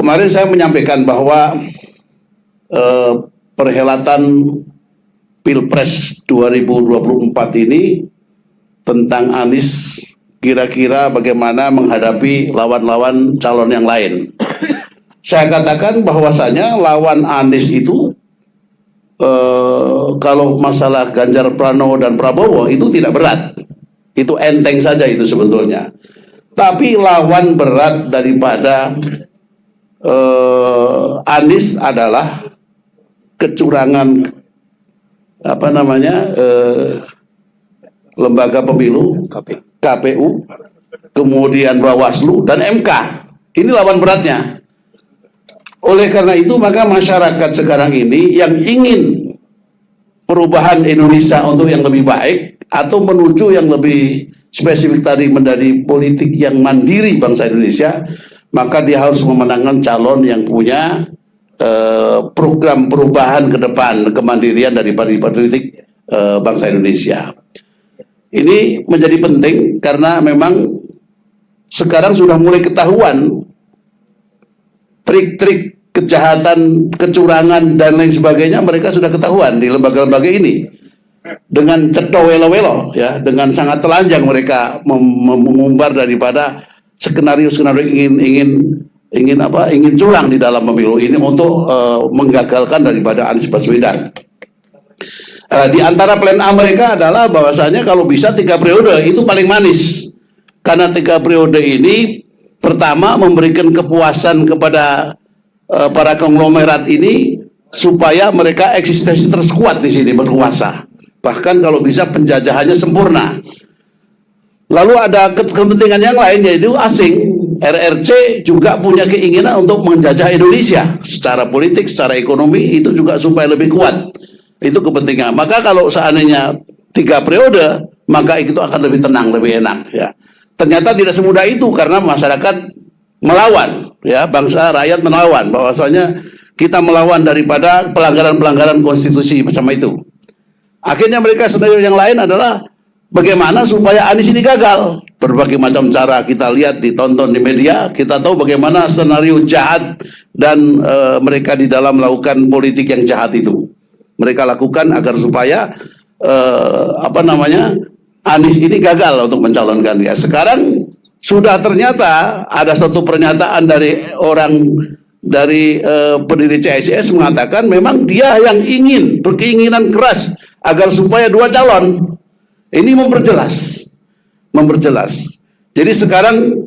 kemarin saya menyampaikan bahwa perhelatan Pilpres 2024 ini tentang Anies kira-kira bagaimana menghadapi lawan-lawan calon yang lain. Saya katakan bahwasanya lawan Anies itu kalau masalah Ganjar Pranowo dan Prabowo itu tidak berat, itu enteng saja itu sebetulnya. Tapi lawan berat daripada Anies adalah kecurangan lembaga pemilu KPU, kemudian Bawaslu dan MK. Ini lawan beratnya. Oleh karena itu maka masyarakat sekarang ini yang ingin perubahan Indonesia untuk yang lebih baik atau menuju yang lebih spesifik tadi menjadi politik yang mandiri bangsa Indonesia, maka dia harus memenangkan calon yang punya program perubahan ke depan, kemandirian daripada politik bangsa Indonesia. Ini menjadi penting karena memang sekarang sudah mulai ketahuan trik-trik kejahatan, kecurangan dan lain sebagainya, mereka sudah ketahuan di lembaga-lembaga ini. Dengan ceto welo-welo ya, dengan sangat telanjang mereka mengumbar daripada skenario-skenario ingin curang di dalam pemilu ini untuk menggagalkan daripada Anies Baswedan. Di antara plan A mereka adalah bahwasanya kalau bisa 3 periode itu paling manis, karena 3 periode ini pertama memberikan kepuasan kepada para konglomerat ini supaya mereka eksistensi terus kuat di sini berkuasa, bahkan kalau bisa penjajahannya sempurna. Lalu ada kepentingan yang lain yaitu asing. RRC juga punya keinginan untuk menjajah Indonesia secara politik, secara ekonomi, itu juga supaya lebih kuat. Itu kepentingan. Maka kalau seandainya 3 periode, maka itu akan lebih tenang, lebih enak ya. Ternyata tidak semudah itu karena masyarakat melawan ya, bangsa rakyat melawan, bahwasanya kita melawan daripada pelanggaran-pelanggaran konstitusi macam itu. Akhirnya mereka skenario yang lain adalah bagaimana supaya Anies ini gagal. Berbagai macam cara kita lihat, ditonton di media, kita tahu bagaimana skenario jahat dan mereka di dalam melakukan politik yang jahat itu. Mereka lakukan agar supaya Anies ini gagal untuk mencalonkan dia. Sekarang sudah ternyata ada satu pernyataan dari pendiri CSIS mengatakan memang dia yang berkeinginan keras agar supaya 2 calon. Ini memperjelas. Jadi sekarang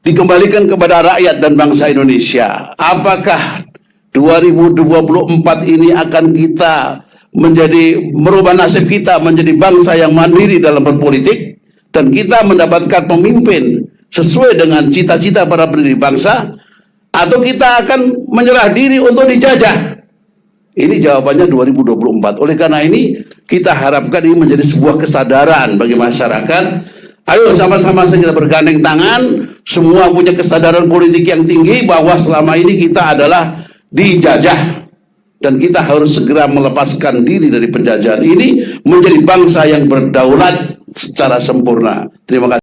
dikembalikan kepada rakyat dan bangsa Indonesia. Apakah 2024 ini akan kita merubah nasib kita menjadi bangsa yang mandiri dalam berpolitik, dan kita mendapatkan pemimpin sesuai dengan cita-cita para pendiri bangsa, atau kita akan menyerah diri untuk dijajah? Ini jawabannya 2024. Oleh karena ini kita harapkan ini menjadi sebuah kesadaran bagi masyarakat. Ayo sama-sama kita bergandeng tangan, semua punya kesadaran politik yang tinggi bahwa selama ini kita adalah dijajah dan kita harus segera melepaskan diri dari penjajahan ini, menjadi bangsa yang berdaulat secara sempurna. Terima kasih.